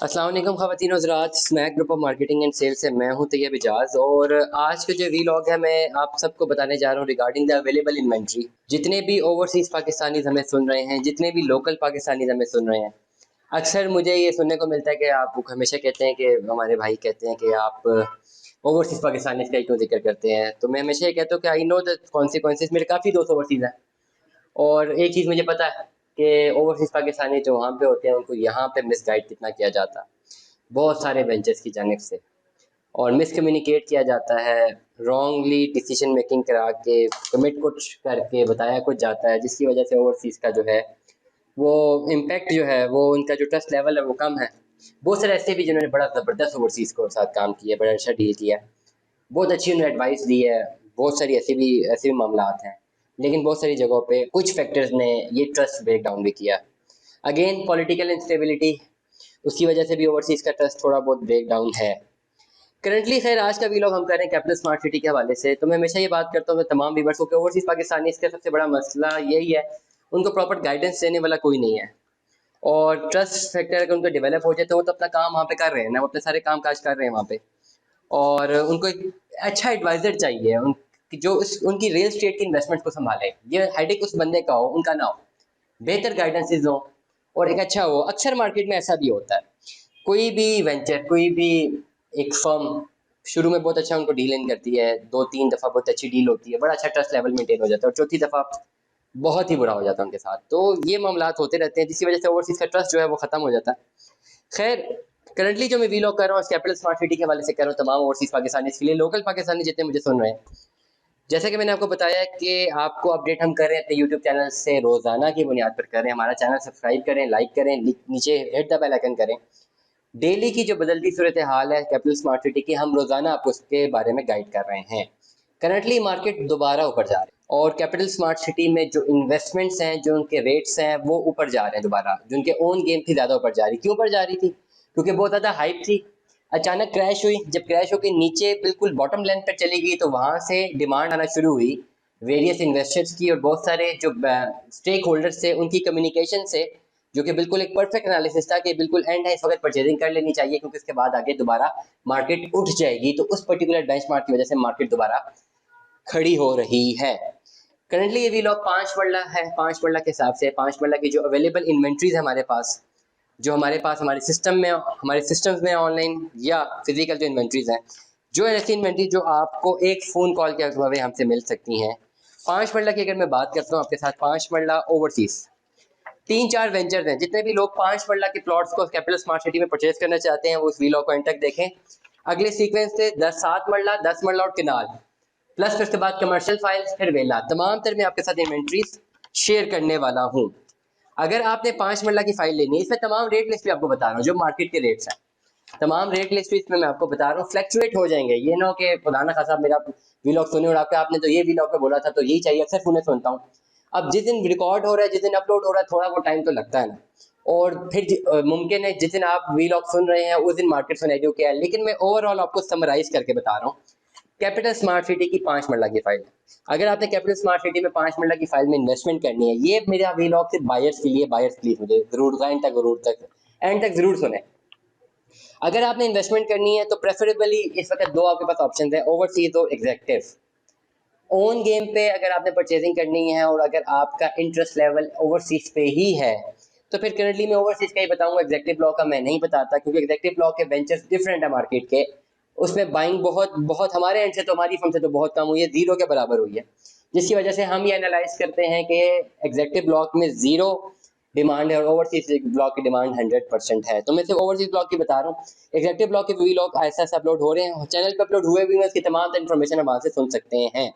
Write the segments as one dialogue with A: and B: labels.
A: अस्सलाम वालेकुम ख़वातीन और हज़रात, Smack group of marketing and sales से मैं हूं तैयब इजाज़। और आज का जो वीलॉग है मैं आप सबको बताने जा रहा हूं रिगार्डिंग द अवेलेबल इन्वेंट्री। जितने भी ओवरसीज़ पाकिस्तानीज़ हमें सुन रहे हैं, जितने भी लोकल पाकिस्तानीज़ हमें सुन रहे हैं, अक्सर मुझे ये सुनने को मिलता है कि आप हमेशा कहते हैं कि हमारे भाई कहते हैं कि आप ओवरसीज़ पाकिस्तानीज़ का ही क्यों ज़िक्र करते हैं। तो मैं हमेशा ये कहता हूँ कि आई नो द कॉन्सिक्वेंसेस। मेरे काफ़ी दोस्त ओवरसीज़ हैं और एक चीज़ मुझे पता है कि ओवरसीज़ पाकिस्तानी जो वहाँ पे होते हैं उनको यहाँ पे मिसगाइड कितना किया जाता है बहुत सारे वेंचर्स की जानिब से, और मिसकम्युनिकेट किया जाता है, रॉन्गली डिसीजन मेकिंग करा के, कमिट कुछ करके बताया कुछ जाता है, जिसकी वजह से ओवरसीज़ का जो है वो इम्पैक्ट जो है वो उनका जो ट्रस्ट लेवल है वो कम है। बहुत सारे ऐसे भी जिन्होंने बड़ा ज़बरदस्त ओवरसीज़ को साथ काम किया, बड़ा अच्छा डील किया, बहुत अच्छी उन्होंने एडवाइस दी है। बहुत सारी ऐसे भी मामलात हैं, लेकिन बहुत सारी जगहों पे कुछ फैक्टर्स ने ये ट्रस्ट ब्रेक डाउन भी किया। अगेन पॉलिटिकल इंस्टेबिलिटी, उसकी वजह से भी ओवरसीज़ का ट्रस्ट थोड़ा बहुत ब्रेक डाउन है करंटली। खैर आज का वीलॉग हम कर रहे हैं कैपिटल स्मार्ट सिटी के हवाले से। तो मैं हमेशा ये बात करता हूँ तमाम व्यूअर्स को कि ओवरसीज़ पाकिस्तानी इसका सबसे बड़ा मसला यही है, उनको प्रॉपर गाइडेंस देने वाला कोई नहीं है। और ट्रस्ट फैक्टर अगर उनको डेवलप हो जाए तो वो तो अपना काम वहाँ पे कर रहे हैं ना, वो अपने सारे काम काज कर रहे हैं वहाँ पे, और उनको एक अच्छा एडवाइज़र चाहिए जो उनकी रियल एस्टेट की इन्वेस्टमेंट को संभाले। ये हेडेक उस बंदे का हो, उनका ना हो, बेहतर गाइडेंसेस हो और एक अच्छा हो। अक्सर मार्केट में ऐसा भी होता है, कोई भी वेंचर, कोई भी एक फर्म शुरू में बहुत अच्छा उनको डील इन करती है, 2-3 दफ़ा बहुत अच्छी डील होती है, बड़ा अच्छा ट्रस्ट लेवल मेंटेन हो जाता है, और चौथी दफ़ा बहुत ही बुरा हो जाता है उनके साथ। तो ये मामलात होते रहते हैं जिसकी वजह से ओवरसीज़ का ट्रस्ट जो है वो ख़त्म हो जाता है। खैर करंटली जो मैं वीलॉग कर रहा हूँ कैपिटल स्मार्ट सिटी के हवाले से कर रहा हूँ तमाम ओवरसीज़ पाकिस्तानी के लिए, लोकल पाकिस्तानी जितने मुझे सुन रहे हैं। जैसे कि मैंने आपको बताया कि आपको अपडेट हम कर रहे हैं अपने यूट्यूब चैनल से, रोज़ाना की बुनियाद पर कर रहे हैं। हमारा चैनल सब्सक्राइब करें, लाइक करें, नीचे हिट द बेल आइकन करें। डेली की जो बदलती सूरत हाल है कैपिटल स्मार्ट सिटी की, हम रोज़ाना आपको उसके बारे में गाइड कर रहे हैं। करंटली मार्केट दोबारा ऊपर जा रही है और कैपिटल स्मार्ट सिटी में जो इन्वेस्टमेंट्स हैं, जो उनके रेट्स हैं वो ऊपर जा रहे हैं दोबारा। जो उनके ओन गेम थी ज़्यादा ऊपर जा रही। क्यों ऊपर जा रही थी? क्योंकि बहुत ज़्यादा हाइप थी, अचानक क्रैश हुई। जब क्रैश होकर नीचे बिल्कुल बॉटम लाइन पर चली गई तो वहाँ से डिमांड आना शुरू हुई वेरियस इन्वेस्टर्स की, और बहुत सारे जो स्टेक होल्डर्स थे उनकी कम्युनिकेशन से, जो कि बिल्कुल एक परफेक्ट एनालिसिस था कि बिल्कुल एंड है, इस वक्त परचेजिंग कर लेनी चाहिए क्योंकि इसके बाद आगे दोबारा मार्केट उठ जाएगी। तो उस पर्टिकुलर बेंचमार्क की वजह से मार्केट दोबारा खड़ी हो रही है। करंटली ये वीलॉग 5 मरला है। 5 मरला के हिसाब से 5 मरला की जो अवेलेबल इन्वेंट्रीज है हमारे पास, जो हमारे पास हमारे सिस्टम्स में ऑनलाइन या फिजिकल जो इन्वेंट्रीज हैं, जो ऐसी इन्वेंट्री जो आपको एक फ़ोन कॉल के अलावा हमसे मिल सकती हैं। 5 मरला की अगर मैं बात करता हूँ आपके साथ, 5 मरला ओवरसीज़ 3-4 वेंचर्स हैं। जितने भी लोग 5 मरला के प्लॉट्स को कैपिटल स्मार्ट सिटी में परचेज करना चाहते हैं वो उस वीलॉग को एंड तक देखें। अगले सीक्वेंस से 7 मरला, 10 मरला और किनाल, प्लस फिर उसके बाद कमर्शियल फाइल्स, फिर वेला, तमाम तर मैं आपके साथ इन्वेंट्रीज शेयर करने वाला हूँ। अगर आपने 5 मरला की फाइल लेनी है, इसमें तमाम रेट लिस्ट भी आपको बता रहा हूँ, जो मार्केट के रेट्स हैं, तमाम रेट लिस्ट भी इसमें मैं आपको बता रहा हूँ। फ्लैक्चुएट हो जाएंगे, ये ना हो कि खुदा ना खासा मेरा वीलॉग सुने और आपने तो ये वीलॉग पे बोला था तो यही चाहिए। अक्सर सुने सुनता हूँ, अब जिस दिन रिकॉर्ड हो रहा है, जिस दिन अपलोड हो रहा है, थोड़ा वो टाइम तो लगता है ना, और फिर मुमकिन है जिस दिन आप वीलॉग सुन रहे हैं उस दिन मार्केट सिनेरियो क्या है। लेकिन मैं ओवरऑल आपको समराइज करके बता रहा हूँ। कैपिटल स्मार्ट सिटी की 5 मरला की फाइल, अगर आपने कैपिटल स्मार्ट सिटी में 5 मरला की फाइल में इन्वेस्टमेंट करनी है, ये मेरा वीलॉग सिर्फ बायर्स के लिए, बायर्स प्लीज मुझे जरूर एंड तक जरूर सुने। अगर आपने इन्वेस्टमेंट करनी है तो प्रेफरेबली इस वक्त दो आपके पास ऑप्शन है, ओवरसीज और एग्जेक्टिव। ओन गेम पे अगर आपने परचेजिंग करनी है और अगर आपका इंटरेस्ट लेवल ओवरसीज पे ही है तो फिर करंटली मैं ओवरसीज का ही बताऊंगा, एग्जेक्टिव ब्लॉक का मैं नहीं बताता, क्योंकि एग्जेक्टिव ब्लॉक के वेंचर्स डिफरेंट है मार्केट के। उसमें बाइंग बहुत बहुत हमारे एंड से तो, हमारी फर्म से तो बहुत कम हुई है, जीरो के बराबर हुई है, जिसकी वजह से हम ये एनालाइज करते हैं कि एग्जेक्टिव ब्लॉक में जीरो डिमांड है और ओवरसीज ब्लॉक की डिमांड 100% है। तो मैं सिर्फ ओवरसीज ब्लॉक की बता रहा हूँ। एग्जेक्टिव ब्लॉक के वीलॉग ऐसा ऐसा अपलोड हो रहे हैं, चैनल पर अपलोड हुए भी हैं, इसकी तमाम इन्फॉर्मेशन हम वहाँ से सुन सकते हैं।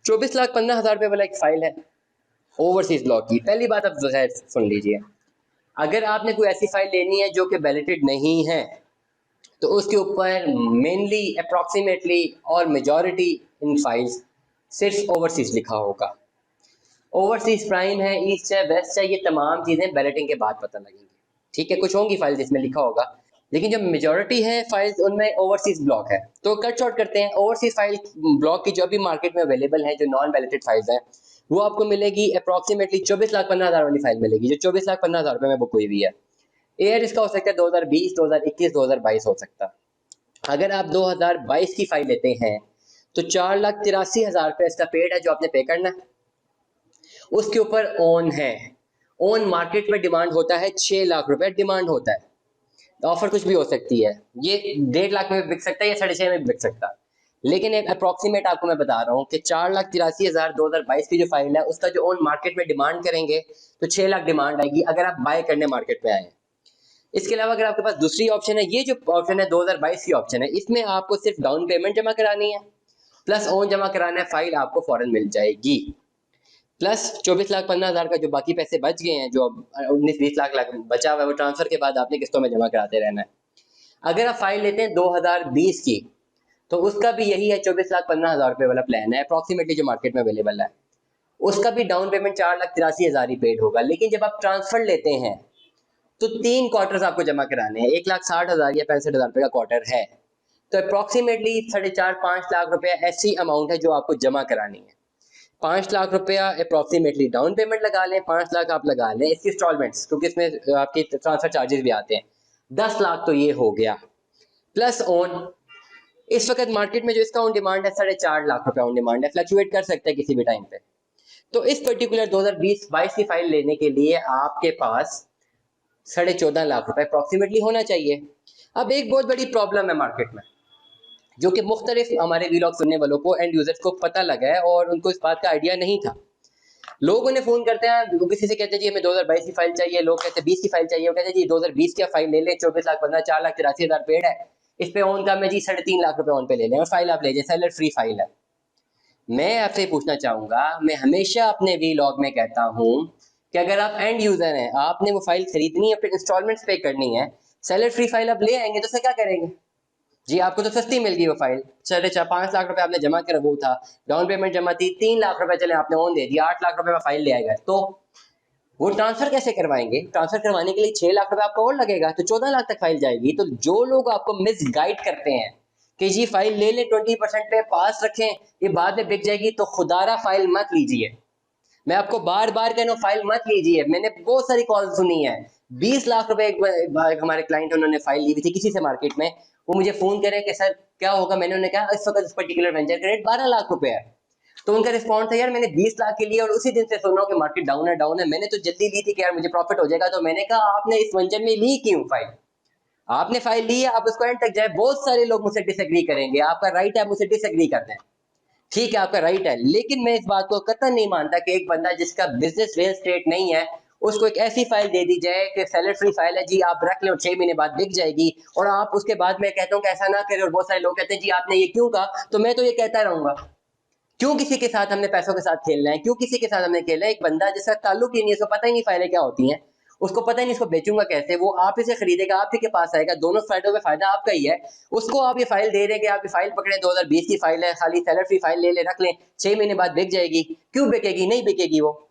A: 24,15,000 रुपये वाला एक फाइल है ओवरसीज ब्लॉक की। पहली बात आप जहर सुन लीजिए, अगर आपने कोई ऐसी फाइल लेनी है जो कि वैलिडेटेड नहीं है तो उसके ऊपर मेनली अप्रॉक्सीमेटली और मेजॉरिटी इन फाइल्स सिर्फ ओवरसीज लिखा होगा। ओवरसीज प्राइम है, ईस्ट है, वेस्ट है, ये तमाम चीज़ें बैलेटिंग के बाद पता लगेंगी। ठीक है, कुछ होंगी फाइल जिसमें लिखा होगा, लेकिन जो मेजॉरिटी है फाइल्स उनमें ओवरसीज ब्लॉक है। तो कट शॉर्ट करते हैं, ओवरसीज फाइल ब्लॉक की जो भी मार्केट में अवेलेबल है, जो नॉन वैलिडेटेड फाइल्स हैं, वो आपको मिलेगी अप्रॉक्सीमेटली 24,15,000 वाली फाइल मिलेगी, जो 24,15,000 रुपये में बुक हुई हुई है। ईयर इसका हो सकता है 2020, 2021, 2022 हो सकता है। अगर आप 2022 की फाइल लेते हैं तो 4,83,000 रुपये इसका पेड है जो आपने पे करना है। उसके ऊपर ओन है, ओन मार्केट में डिमांड होता है 6 लाख रुपए डिमांड होता है। ऑफर कुछ भी हो सकती है, ये 1.5 लाख में भी बिक सकता है या 6.5 में भी बिक सकता है। लेकिन एक अप्रोक्सीमेट आपको मैं बता रहा हूँ कि 4,83,000 2022 की जो फाइल है उसका जो ओन मार्केट में डिमांड करेंगे तो 6 लाख डिमांड आएगी अगर आप बाय करने मार्केट में आए। इसके अलावा अगर आपके पास दूसरी ऑप्शन है, ये जो ऑप्शन है 2022 की ऑप्शन है, इसमें आपको सिर्फ डाउन पेमेंट जमा करानी है प्लस ओन जमा कराना है, फाइल आपको फौरन मिल जाएगी। प्लस 24,15,000 का जो बाकी पैसे बच गए हैं, जो 19-20 लाख बचा हुआ है, वो ट्रांसफर के बाद आपने किस्तों में जमा कराते रहना है। अगर आप फाइल लेते हैं 2020 की तो उसका भी यही है, 24,15,000 रुपये वाला प्लान है अप्रॉक्सीमेटली जो मार्केट में अवेलेबल है। उसका भी डाउन पेमेंट 4,83,000 ही पेड होगा। लेकिन जब आप ट्रांसफर लेते हैं तो 3 क्वार्टर्स आपको जमा कराने हैं, 1,60,000 या 65,000 रुपये का क्वार्टर है, तो अप्रॉक्सीमेटली 4.5-5 लाख रुपया ऐसी अमाउंट है जो आपको जमा करानी है। 5 लाख रुपया अप्रॉक्सीमेटली डाउन पेमेंट लगा लें, 5 लाख आप लगा लें इसकी इंस्टॉलमेंट्स, क्योंकि इसमें आपके ट्रांसफर चार्जेस भी आते हैं, 10 लाख तो ये हो गया। प्लस ओन इस वक्त मार्केट में जो इसका ऑन डिमांड है 4.5 लाख रुपया ऑन डिमांड है, फ्लक्चुएट कर सकता है किसी भी टाइम पे। तो इस पर्टिकुलर 2020-22 की फाइल लेने के लिए आपके पास 14.5 लाख रुपए अप्रॉक्सीमेटली होना चाहिए। अब एक बहुत बड़ी प्रॉब्लम है मार्केट में, जो कि मुख्तलिफ हमारे वीलॉग सुनने वालों को, एंड यूजर्स को पता लगा है और उनको इस बात का आइडिया नहीं था। लोग उन्हें फोन करते हैं, वो किसी से कहते हैं जी हमें 2022 की फाइल चाहिए, लोग कहते हैं 20 की फाइल चाहिए, वो कहते हैं जी 2020 की फाइल ले लें, 24,15,000 4,83,000 पेड है, इस पे ऑन का मैं जी 3.5 लाख रुपए ऑन पे ले लें और फाइल आप ले जाए, सेलर फ्री फाइल है। मैं आपसे पूछना चाहूंगा, मैं हमेशा अपने वीलॉग में कहता हूँ कि अगर आप एंड यूजर हैं, आपने वो फाइल खरीदनी है, फिर इंस्टॉलमेंट्स पे करनी है, सेलर फ्री फाइल आप ले आएंगे तो उससे क्या करेंगे जी? आपको तो सस्ती मिल गई वो फाइल, 4.5-5 लाख रुपए आपने जमा कर वो था, डाउन पेमेंट जमा थी 3 लाख रुपए, चले आपने ऑन दे दिया, 8 लाख रुपए में फाइल ले आएगा, तो वो ट्रांसफर कैसे करवाएंगे? ट्रांसफर करवाने के लिए 6 लाख रुपए आपको और लगेगा, तो 14 लाख तक फाइल जाएगी। तो जो लोग आपको मिस गाइड करते हैं कि जी फाइल ले ले 20% पे पास रखें, ये बाद में बिक जाएगी, तो खुदारा फाइल मत लीजिए। मैं आपको बार बार कह रहा हूँ फाइल मत लीजिए। मैंने बहुत सारी कॉल सुनी है, 20 लाख रुपए एक हमारे क्लाइंट उन्होंने फाइल ली हुई थी किसी से मार्केट में, वो मुझे फोन करे कि सर क्या होगा, मैंने उन्हें कहा इस वक्त इस पर्टिकुलर वेंचर का रेट 12 लाख रुपए है। तो उनका रिस्पॉन्स था यार मैंने 20 लाख के लिए और उसी दिन से सुन रहा हूँ कि मार्केट डाउन है, मैंने तो जल्दी ली थी कि यार मुझे प्रॉफिट हो जाएगा। तो मैंने कहा आपने इस वेंचर में ली क्यों फाइल? आपने फाइल ली है, आप उसको एंड तक जाए। बहुत सारे लोग मुझसे डिसएग्री करेंगे, आपका राइट है मुझसे डिसएग्री करते हैं, ठीक है आपका राइट है, लेकिन मैं इस बात को कतई नहीं मानता कि एक बंदा जिसका बिजनेस रियल स्टेट नहीं है उसको एक ऐसी फाइल दे दी जाए कि सेलर फ्री फाइल है जी, आप रख लें और 6 महीने बाद बिक जाएगी, और आप उसके बाद मैं कहता हूँ कि ऐसा ना करें। और बहुत सारे लोग कहते हैं जी आपने ये क्यों कहा, तो मैं तो ये कहता रहूंगा, क्यों किसी के साथ हमने पैसों के साथ खेलना है, क्यों किसी के साथ हमने खेलना है? एक बंदा जिसका ताल्लुक ही नहीं है, उसको पता ही नहीं फाइलें क्या होती हैं, उसको पता ही नहीं इसको बेचूंगा कैसे, वो आप ही से खरीदेगा, आप ही के पास आएगा, दोनों साइडों में फायदा आपका ही है। उसको आप ये फाइल दे रहे हैं कि आप ये फाइल पकड़े, 2020 की फाइल है, खाली सेलर फ्री फाइल ले ले रख लें, 6 महीने बाद बिक जाएगी। क्यों बिकेगी? नहीं बिकेगी वो।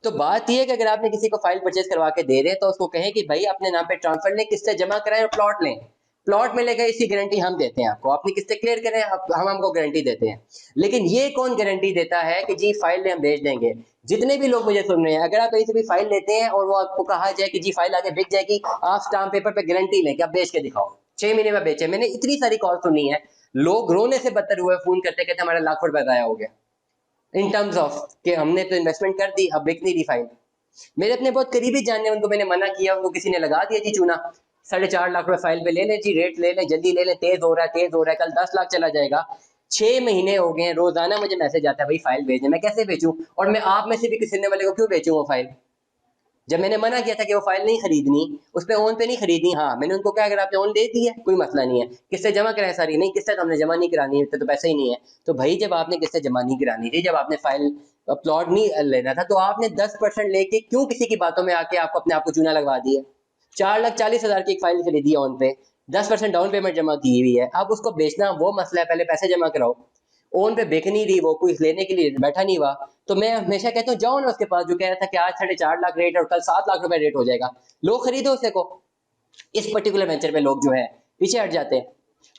A: तो बात यह है कि अगर आपने किसी को फाइल परचेज करवा के दे रहे हैं तो उसको कहें कि भाई अपने नाम पे ट्रांसफर लें, किस्तें जमा कराएं और प्लॉट लें, प्लॉट मिलेगा इसकी गारंटी हम देते हैं आपको, अपनी किस्तें क्लियर करें, हम हमको गारंटी देते हैं। लेकिन ये कौन गारंटी देता है कि जी फाइल हम भेज देंगे? जितने भी लोग मुझे सुन रहे हैं, अगर आप कहीं से भी फाइल लेते हैं और वो आपको कहा जाए कि जी फाइल आगे बिक जाएगी, आप स्टाम्प पेपर पे गारंटी लें कि आप बेच के दिखाओ, 6 महीने में बेचे। मैंने इतनी सारी कॉल सुनी है, लोग रोने से बदतर हुए, फोन करते कहते हमारा लाखों रुपया गाया हो गया, इन टर्म्स ऑफ कि हमने तो इन्वेस्टमेंट कर दी, अब बिक नहीं रही फाइल। मेरे अपने बहुत करीबी जानने, उनको मैंने मना किया, उनको किसी ने लगा दिया जी चूना, 4.5 लाख रुपए फाइल पे ले लें जी, रेट ले लें, जल्दी ले लें, तेज हो रहा है तेज हो रहा है, कल 10 लाख चला जाएगा। 6 महीने हो गए हैं, रोजाना मुझे मैसेज आता है भाई फाइल भेजें, मैं कैसे बेचूं? और मैं आप में से भी किसी वाले को क्यों बेचूं वो फाइल? जब मैंने मना किया था कि वो फाइल नहीं खरीदनी, उस पर ओन पे नहीं खरीदनी, हाँ मैंने उनको कहा अगर आपने ओन दे दी है कोई मसला नहीं है, किस्तें जमा कराए सारी, नहीं किस्तें तो हमने जमा नहीं करानी है, तो पैसे ही नहीं है। तो भाई जब आपने किस्तें जमा नहीं करानी थी, जब आपने फाइल प्लॉट नहीं लेना था, तो आपने 10% लेके क्यों किसी की बातों में आके आपको अपने आप को चूना लगवा दिया? 4,40,000 की एक फाइल खरीदी है ऑन पे, 10% डाउन पेमेंट जमा की हुई है, अब उसको बेचना वो मसला है, पहले पैसे जमा कराओ। ओन पे बिक नहीं रही, वो कोई लेने के लिए बैठा नहीं हुआ, तो मैं हमेशा कहता हूँ जाओ ना उसके पास जो कह रहा था कि आज 4.5 लाख रेट है और कल 7 लाख रुपए रेट हो जाएगा, लोग खरीदो उसे को। इस पर्टिकुलर वेंचर पे लोग जो है पीछे हट जाते हैं।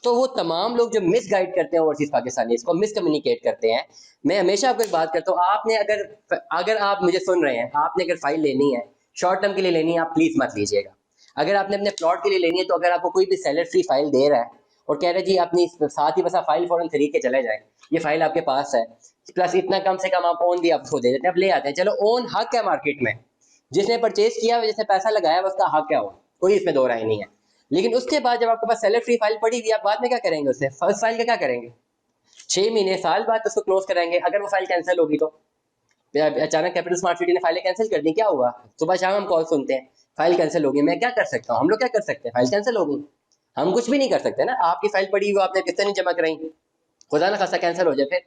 A: तो वो तमाम लोग जो मिस गाइड करते हैं ओवरसीज पाकिस्तानी, इसको मिस कम्युनिकेट करते हैं। मैं हमेशा आपको एक बात करता हूँ, आपने अगर अगर आप मुझे सुन रहे हैं, आपने अगर फाइल लेनी है, शॉर्ट टर्म के लिए लेनी है, आप प्लीज मत लीजिएगा। अगर आपने अपने प्लॉट के लिए लेनी है तो अगर आपको कोई भी सेलर फ्री फाइल दे रहा है और कह रहे जी अपनी साथ ही बस आप फाइल फौरन खरीद के चले जाएं, ये फाइल आपके पास है प्लस इतना कम से कम आप ओन भी आपको दे देते हैं, आप ले आते हैं, चलो ओन हक है मार्केट में, जिसने परचेज किया जिसने पैसा लगाया उसका हक है, वो कोई इसमें दो राय नहीं है। लेकिन उसके बाद जब आपके पास सेलर फ्री फाइल पड़ी हुई, आप बाद में क्या करेंगे उससे, फर्स्ट फाइल का क्या करेंगे, 6 महीने साल बाद उसको क्लोज कराएंगे। अगर वो फाइल कैंसिल होगी तो अचानक कैपिटल स्मार्ट सिटी ने फाइलें कैंसिल कर दी, क्या हुआ, सुबह शाम हम कॉल सुनते हैं फाइल कैंसिल होगी, मैं क्या कर सकता हूँ, हम लोग क्या कर सकते हैं, फाइल कैंसिल होगी, हम कुछ भी नहीं कर सकते ना, आपकी फाइल पड़ी हुई आपने किसने नहीं जमा कराई, खुदा ना खासा कैंसिल हो जाए फिर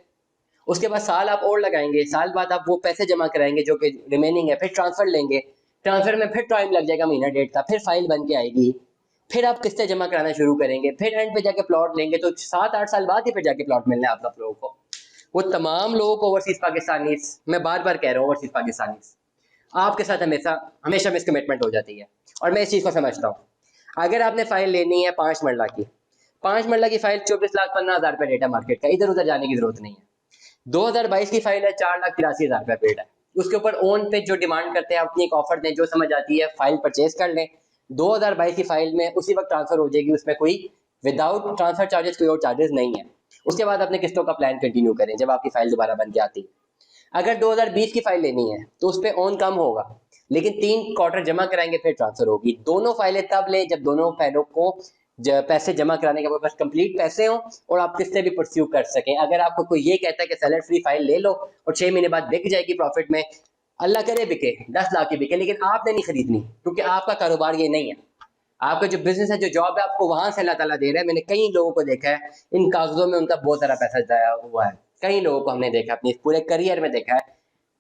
A: उसके बाद साल आप और लगाएंगे, साल बाद आप वो पैसे जमा कराएंगे जो कि रिमेनिंग है, फिर ट्रांसफर लेंगे, ट्रांसफर में फिर टाइम लग जाएगा महीना डेढ़ का, फिर फाइल बन के आएगी, फिर आप किस्तें जमा कराना शुरू करेंगे, फिर एंड पे जाके प्लॉट लेंगे, तो 7-8 साल बाद ही फिर जाके प्लॉट मिलना है आप लोगों को। वो तमाम लोगों को ओवरसीज पाकिस्तानी, मैं बार बार कह रहा हूँ ओवरसीज पाकिस्तानी आपके साथ हमेशा हमेशा मिसकमिटमेंट हो जाती है, और मैं इस चीज़ को समझता हूँ। अगर आपने फाइल लेनी है 5 मरला की, 5 मरला की फाइल 24,15,000 रुपये रेट है मार्केट का, इधर उधर जाने की जरूरत नहीं है। 2022 की फाइल है 4,83,000 रुपये पेड है, उसके ऊपर ओन पे जो डिमांड करते हैं अपनी एक ऑफर दें, जो समझ आती है फाइल परचेज कर लें। 2022 की फाइल में उसी वक्त ट्रांसफर हो जाएगी, उसमें कोई विदाउट ट्रांसफर चार्जेस कोई और चार्जेस नहीं है। उसके बाद अपने किस्तों का प्लान कंटिन्यू करें जब आपकी फाइल दोबारा बन के आती है। अगर 2020 की फाइल लेनी है तो उस पर ऑन कम होगा, लेकिन 3 क्वार्टर जमा कराएंगे फिर ट्रांसफर होगी। दोनों फाइलें तब लें जब दोनों फाइलों को पैसे जमा कराने के पास कंप्लीट पैसे हों और आप किससे भी परस्यू कर सकें। अगर आपको कोई ये कहता है कि सेलर फ्री फाइल ले लो और 6 महीने बाद बिक जाएगी प्रॉफिट में, अल्लाह करे बिके 10 लाख की बिके, लेकिन आपने नहीं खरीदनी क्योंकि आपका कारोबार ये नहीं है। आपका जो बिजनेस है, जो जॉब है, आपको वहां से अल्लाह ताला दे रहा है। मैंने कई लोगों को देखा है इन कागजों में उनका बहुत सारा पैसा जाया हुआ है, कई लोगों को हमने देखा, अपने पूरे करियर में देखा है,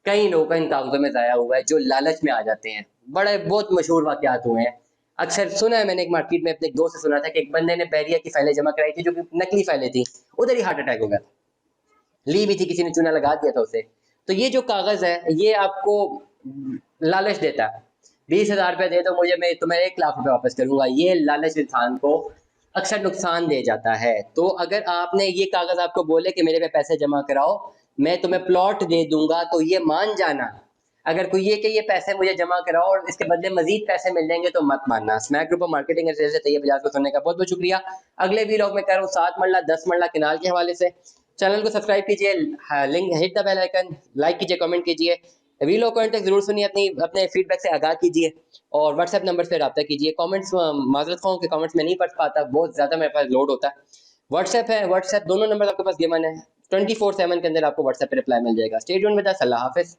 A: कई लोगों का इन कागजों में जाया हुआ है जो लालच में आ जाते हैं। बड़े बहुत मशहूर वाकयात हुए हैं, अक्सर सुना है मैंने, एक मार्केट में अपने एक दोस्त से सुना था कि एक बंदे ने बैरिया की फाइलें जमा कराई थी जो कि नकली फाइलें थी, उधर ही हार्ट अटैक हो गया था, ली भी थी, किसी ने चूना लगा दिया था उसे। तो ये जो कागज है ये आपको लालच देता है, 20,000 रुपये दे दो मुझे, मैं तुम्हें 1 लाख रुपए वापस करूंगा, ये लालच इंसान को अक्सर नुकसान दे जाता है। तो अगर आपने ये कागज आपको बोले कि मेरे पे पैसे जमा कराओ मैं तुम्हें प्लॉट दे दूंगा, तो ये मान जाना। अगर कोई ये कि ये पैसे मुझे जमा कराओ और इसके बदले मजीद पैसे मिल जाएंगे तो मत मानना। Smack group of marketing and sales से तैयब बजाज को सुनने का बहुत बहुत शुक्रिया। अगले वीलॉग में कर रहा हूँ 7 मरला 10 मरला किनाल के हवाले से। चैनल को सब्सक्राइब कीजिए, link hit the bell icon, like कीजिए, कमेंट कीजिए, वीलॉग को तक जरूर सुनिए, अपने फीडबैक से आगाह कीजिए और व्हाट्सएप नंबर से रब्ता कीजिए। कमेंट्स माजरत खाऊं कि कमेंट्स में नहीं पढ़ पाता, बहुत ज़्यादा मेरे पास लोड होता है। व्हाट्सएप है, व्हाट्सएप दोनों नंबर आपके पास गिवन है, 24/7 के अंदर आपको व्हाट्सएप पे रिप्लाई मिल जाएगा। स्टे ट्यून्ड विद अस, अल्लाह हाफिज़।